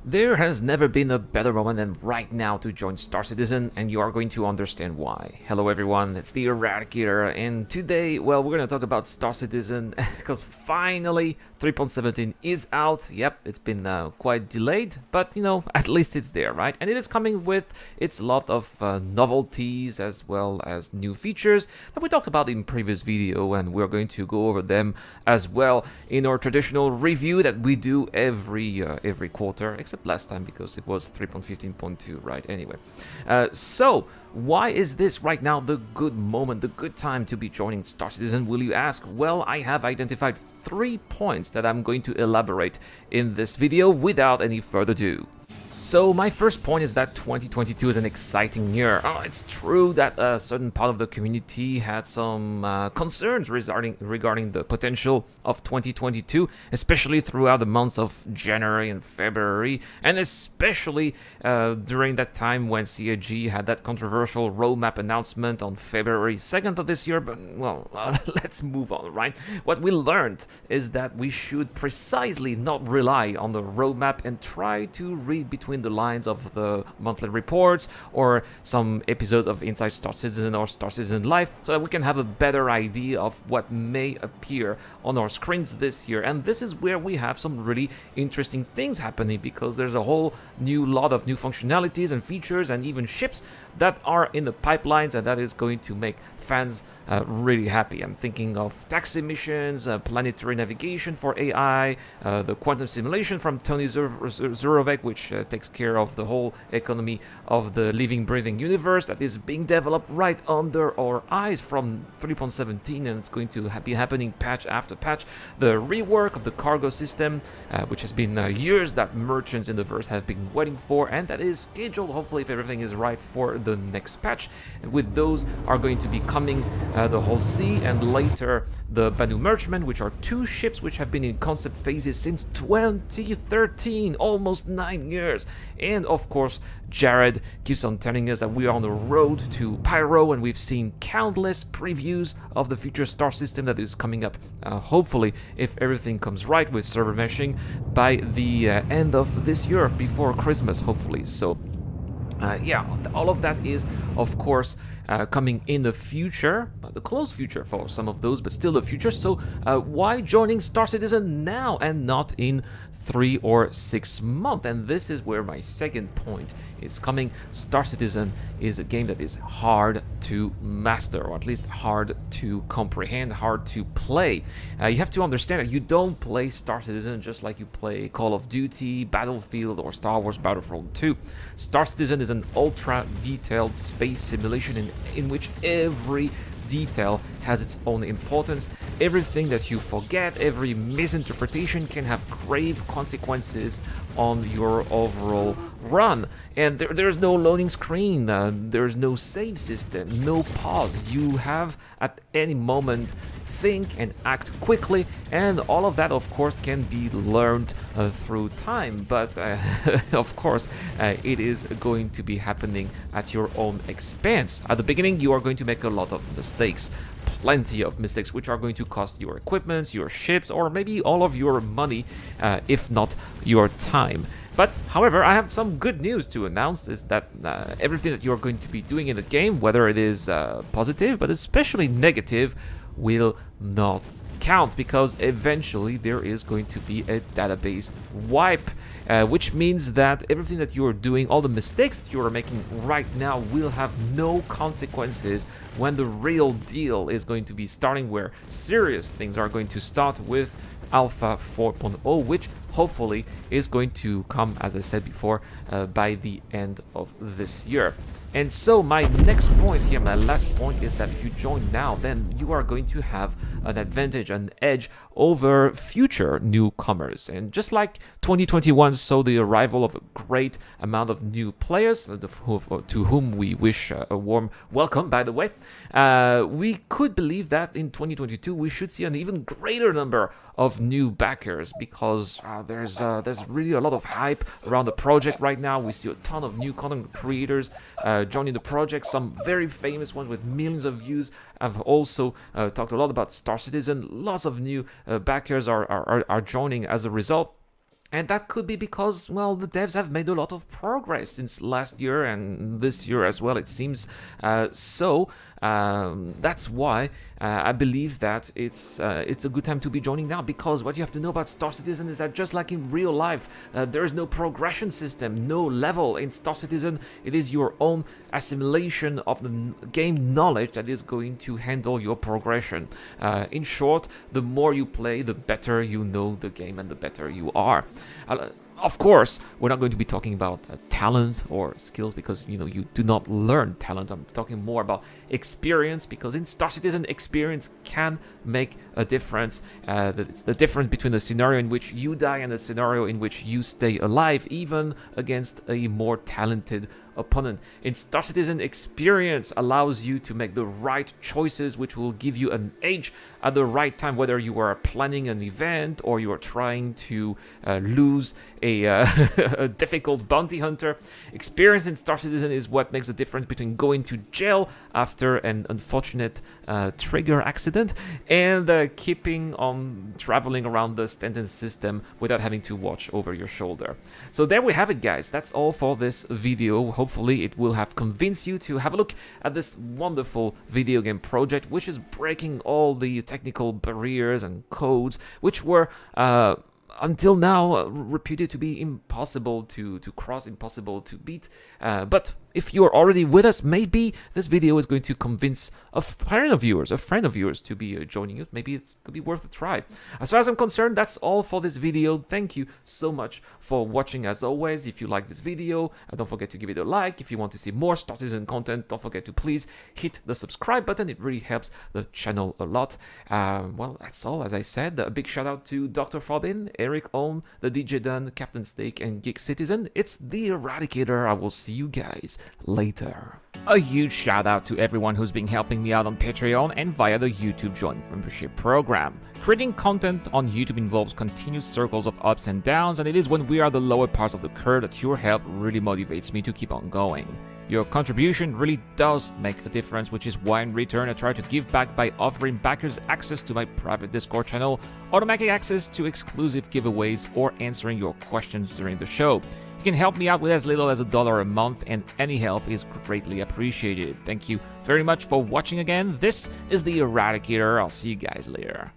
There has never been a better moment than right now to join Star Citizen, and you are going to understand why. Hello everyone, it's the Eradicator, and today, well, we're going to talk about Star Citizen, because finally 3.17 is out. Yep, it's been quite delayed, but at least it's there, right? And it is coming with its lot of novelties as well as new features that we talked about in previous video, and we're going to go over them as well in our traditional review that we do every quarter, except last time because it was 3.15.2, right? Anyway, so why is this right now the good moment, the good time to be joining Star Citizen, will you ask? Well, I have identified 3 points that I'm going to elaborate in this video without any further ado. So my first point is that 2022 is an exciting year. It's true that a certain part of the community had some concerns regarding the potential of 2022, especially throughout the months of January and February, and especially during that time when CIG had that controversial roadmap announcement on February 2nd of this year. But, well, let's move on, right? What we learned is that we should precisely not rely on the roadmap and try to read between the lines of the monthly reports or some episodes of Inside Star Citizen or Star Citizen Live, so that we can have a better idea of what may appear on our screens this year. And this is where we have some really interesting things happening, because there's a whole new lot of new functionalities and features and even ships that are in the pipelines, and that is going to make fans really happy. I'm thinking of taxi missions, planetary navigation for AI, the quantum simulation from Tony Zurovec, which takes care of the whole economy of the living, breathing universe that is being developed right under our eyes from 3.17, and it's going to be happening patch after patch. The rework of the cargo system, which has been years that merchants in the verse have been waiting for, and that is scheduled, hopefully, if everything is right, for the next patch. And with those are going to be coming the whole sea, and later the Banu Merchantman, which are 2 ships which have been in concept phases since 2013, almost 9 years. And of course, Jared keeps on telling us that we are on the road to Pyro, and we've seen countless previews of the future star system that is coming up, hopefully, if everything comes right with server meshing, by the end of this year, before Christmas, hopefully. So yeah, all of that is, of course, coming in the future, the close future for some of those, but still the future. So why joining Star Citizen now and not in 3 or 6 months? And this is where my second point is coming. Star Citizen is a game that is hard to master, or at least hard to comprehend, hard to play. You have to understand that you don't play Star Citizen just like you play Call of Duty, Battlefield, or Star Wars Battlefront 2. Star Citizen is an ultra-detailed space simulation in which every detail has its own importance. Everything that you forget, every misinterpretation can have grave consequences on your overall run. And there's no loading screen, there's no save system, no pause. You have at any moment think and act quickly, and all of that, of course, can be learned through time, but of course it is going to be happening at your own expense. At the beginning, you are going to make a lot of mistakes, plenty of mistakes, which are going to cost your equipment, your ships, or maybe all of your money, if not your time. But, however, I have some good news to announce, is that everything that you're going to be doing in the game, whether it is positive, but especially negative, will not count, because eventually there is going to be a database wipe, which means that everything that you're doing, all the mistakes that you are making right now, will have no consequences when the real deal is going to be starting, where serious things are going to start with Alpha 4.0, which hopefully is going to come, as I said before, by the end of this year. And so my next point here, my last point, is that if you join now, then you are going to have an advantage, an edge over future newcomers. And just like 2021 saw the arrival of a great amount of new players, to whom we wish a warm welcome, by the way, we could believe that in 2022 we should see an even greater number of new backers, because there's really a lot of hype around the project right now. We see a ton of new content creators joining the project. Some very famous ones with millions of views have also talked a lot about Star Citizen. Lots of new backers are joining as a result. And that could be because, well, the devs have made a lot of progress since last year and this year as well, it seems. That's why I believe that it's a good time to be joining now, because what you have to know about Star Citizen is that just like in real life, there is no progression system, no level. In Star Citizen, it is your own assimilation of the game knowledge that is going to handle your progression. In short, the more you play, the better you know the game and the better you are. Of course, we're not going to be talking about talent or skills, because you do not learn talent. I'm talking more about experience, because in Star Citizen, experience can make a difference. It's the difference between the scenario in which you die and the scenario in which you stay alive, even against a more talented opponent. In Star Citizen, experience allows you to make the right choices, which will give you an edge at the right time, whether you are planning an event or you are trying to lose a, a difficult bounty hunter. Experience in Star Citizen is what makes the difference between going to jail after an unfortunate trigger accident and keeping on traveling around the Stanton system without having to watch over your shoulder. So there we have it, guys. That's all for this video. Hopefully it will have convinced you to have a look at this wonderful video game project, which is breaking all the technical barriers and codes which were until now reputed to be impossible to cross, impossible to beat. But if you're already with us, maybe this video is going to convince a friend of yours to be joining you. Maybe it could be worth a try. As far as I'm concerned, that's all for this video. Thank you so much for watching. As always, if you like this video, don't forget to give it a like. If you want to see more Star Citizen content, don't forget to please hit the subscribe button. It really helps the channel a lot. Well, that's all. As I said, a big shout out to Dr. Fobin, Eric Own, the DJ Dunn, Captain Steak, and Geek Citizen. It's the Eradicator. I will see you guys later. A huge shout out to everyone who's been helping me out on Patreon and via the YouTube Join membership program. Creating content on YouTube involves continuous circles of ups and downs, and it is when we are the lower parts of the curve that your help really motivates me to keep on going. Your contribution really does make a difference, which is why in return I try to give back by offering backers access to my private Discord channel, automatic access to exclusive giveaways, or answering your questions during the show. You can help me out with as little as $1 a month, and any help is greatly appreciated. Thank you very much for watching again. This is the Eradicator. I'll see you guys later.